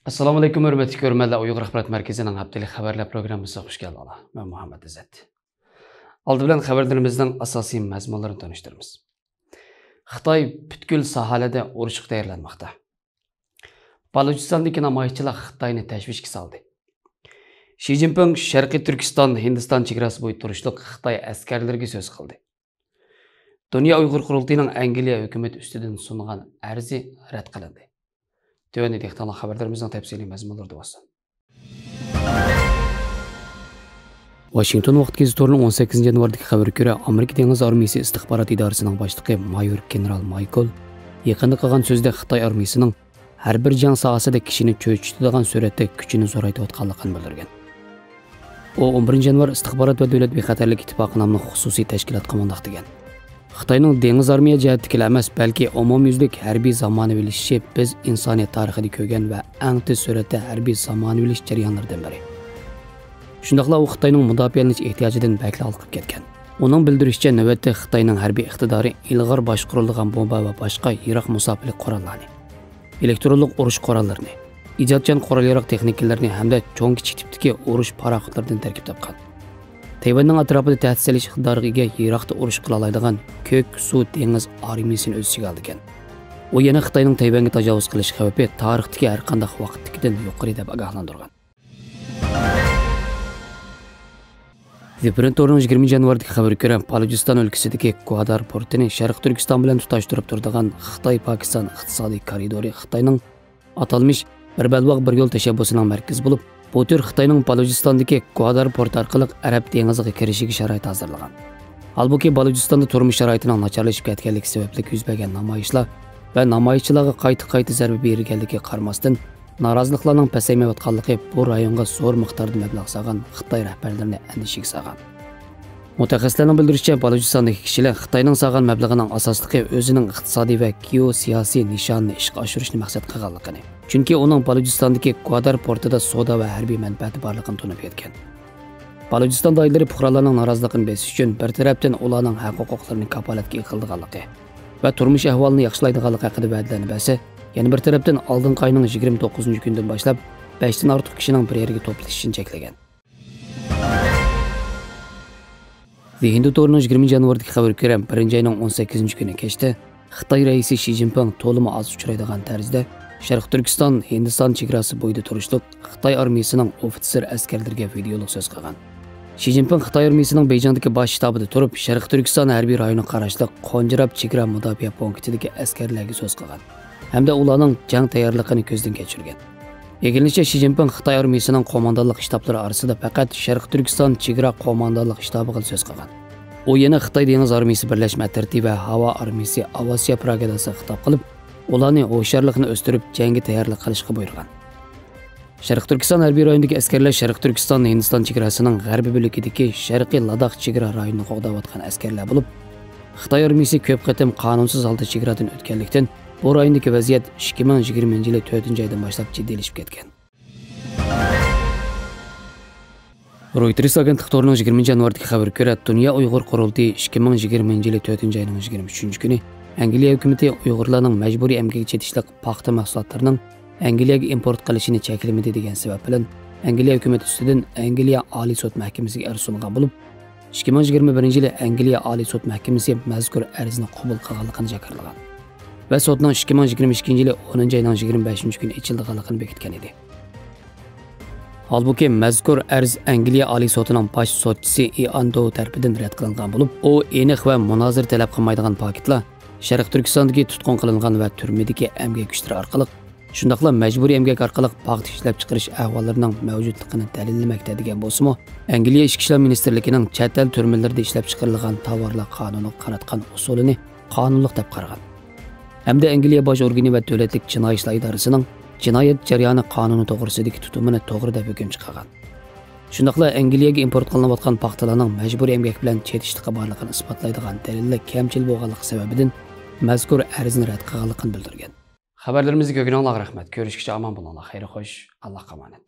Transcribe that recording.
Assalamu alaikum hürmetli görmeli Uyghur Axbarat Merkezi'nin haftalik haberler programımıza hoş geldiniz. Ben Muhammed İzzet. Aldı bilen haberlerimizden asasi mazmunlarını tanıştırırız. Xitay bütkül sahalede urushga tayyorlanmoqda. Balochiston'daki namoyishchilar Xitoyni tashvishga soldi. Xi Jinping Sharqiy Turkiston, Hindiston chegarasi bo'yi turishliq Xitoy askarlariga so'z qildi. Dünya Uyghur qurultiyining Angliya hukumat ustidan sungan arzi rad qilindi. Tövende dehtanlı haberlerimizden tepsili mazmunlarda olsun. Washington vaqt gazetorning 18 yanvardagi xabarga ko'ra, Amerika Dengiz armiyasi istixborot idorasining boshlig'i mayor general Michael yaqinda qilgan so'zda Xitoy armiyasining har bir jang sohasida kishini cho'chitadigan suratda kuchini zo'raytayotganligini bildirgan. O 11 yanvar istixborot va davlat bexatarlik ittifoqi nomli xususiy tashkilotga mundaq degan. Xitoyning dengiz armiya jihatdagi emas, balki umumyuzlik harbiy zamonaviylashishi biz insoniyat tarixida ko'rgan va eng tez suratda harbiy zamonaviylash jarayonlaridan biri. Shundaqla u Xitoyning mudofialanish ehtiyojidan bakla olqib ketgan. Uning bildirishicha, navbatda Xitoyning harbiy iqtidori ilg'or boshqarilgan bomba va boshqa yiroq musofirlik qurollarni, elektronlik urush qurollarini, ijodchan qurol-yarog' texnikalarni hamda cho'ng kichik tipdagi urush paraxotlaridan tarkib topgan. Tayvanning atrofida tahdid solish iqtidoriga ega yiroqda urush qila oladigan ko'k suv dengiz armiyasini o'z ichiga oldi ekan. U yana Xitoyning Tayvanga tajovuz qilish xavfi tarixdagi har qanday vaqtdagidan yuqori deb ogohlantirgan. Reprentorning 20 yanvardagi xabarga ko'ra, Balochiston o'lkasidagi Gwadar portini Sharq Turkiston bilan tutashtirib turadigan Xitoy-Pokiston iqtisodiy koridori Xitoyning atalmish bir balvoq bir yo'l tashabbusining markazi bo'lib, bu tür Xitoyning Balochiston'dagi Gwadar porti orqali Arab dengiziga kirishiga sharoit hozirlagan. Halbuki Balochistonda turmush sharoitining nacharlashib ketganligi sababli yuz bergan namoyishlar va namoyishchilarga qayta zarba berilganligiga qaramasdan noroziliklarning pasaymayotganligi bu rayonga zo'r miqdorda mablag' solgan Xitoy rahbarlarini andishiga solgan. Mutaxassislarning bildirishicha, Balochiston'dagi kishilar Xitoyning solgan mablag'ining asosligi o'zining iqtisodiy va geosiyosiy nishonini ishga oshirishni maqsad qilganligini. Chunki uning Balochiston'dagi Gwadar portida savdo va harbiy manfaati borligini tunib yetgan. Balochiston doiralari fuqarolarning noroziligini besish uchun bir tarafdan ularning haq-huquqlarini kafolatga qildiganligi va turmush ahvolini yaxshilaydiganligi haqida va'dalarni bersa, yana bir tarafdan oldingi oyning 29-kundan boshlab 5 dan ortiq kishining bir yerga to'plashishini cheklagan. The Hindu to'rining 20 yanvardagi xabarga ko'ra, 1-oyning 18-kuni kechda Xitoy raisi Xi Jinping to'limi oz uchraydigan tarzda Sharq Turkiston, Hindiston chegarasi bo'yida turishliq Xitoy armiyasining ofitser askarlariga videolik so'z qilgan. Xi Jinping Xitoy armiyasining Beyjingdagi bosh shtabida turib, Sharq Turkiston harbiy rayoniga qarashli Qonjirab chegara mudofaa punktidagi askarlarga so'z qilgan hamda ularning jang tayyorligini ko'zdan kechirgan. Egilishicha, Xi Jinping Xitoy armiyasining qo'mondonlik shtablari orasida faqat Sharq Turkiston chegara qo'mondonlik shtabiga so'z qilgan. U yana Xitoy dengiz armiyasi birlashma tartibi va havo armiyasi Avasiya brigadasiga xitob qilib, ularni ho'sharlikni o'stirib jangga tayyorlik qilishga buyurgan. Sharq Turkiston harbiy rayonidagi askarlar Sharq Turkiston Hindiston chegarasining g'arbiy bo'lagidagi Sharqiy Ladakh chegara rayonini qo'g'dayotgan askarlar bo'lib, Xitoy armiyasi ko'p qatim qonunsiz holda chegaradan o'tganlikdan bu rayondagi vaziyat 2020-yil 4-oydan boshlab jiddiylashib ketgan. Reuters agentlik to'rining 20 yanvardagi xabarga ko'ra, Dünya Uyg'ur qurultiyi 2020-yil 4-oyning 23-kuni Angliya hukumati Uyg'urlarning majburiy emgakka chetishliq paxta mahsulotlarining Angliyaga import qilishini cheklamadi degan sabab bilan Angliya hukumati ustidan Angliya Oliy sud mahkamasiga arz sungan bo'lib, 2021-yil Angliya Oliy sud mahkamasi mazkur arzni qabul qilganligini jakarlagan va sudning 2022-yil 10-oyning 25-kuni ochilganligini bekitgan edi. Halbuki mazkur arz Angliya Oliy sudining bosh sudchisi Ian Dow tarafidan rad qilingan bo'lib, u aniq va munozir talab qilmaydigan paketlar Sharq Turkistondagi tutqun qilingan va turmadagi emgak kuchlari orqali, shundaqla majburiy emgak orqali paxta ishlab chiqarish ahvollarining mavjudligini dalillamoqda degan bo'lsa-mu, Angliya Ichki ishlar ministrligining chet el turmalarida ishlab chiqarilgan tovarlar qonuni qaratgan usulini qonunliq deb qaragan. Hamda Angliya bosh organi va davlatlik jinoiy ishlar idorasining jinoyat jarayoni qonuni to'g'risidagi tutumini to'g'ri deb hukm chiqargan. Shundaqla Angliyaga import qilinayotgan paxtalarning majburiy emgak bilan chetishliqi borligini isbotlaydigan dalillar kamchil bo'lganligi sababidan mazkur arzni rad qilganligini bildirgan. Xabarlarimizni ko'rganlarga rahmat. Ko'rishguncha omon bo'linglar. Xayr xo'sh, Allohga omonat.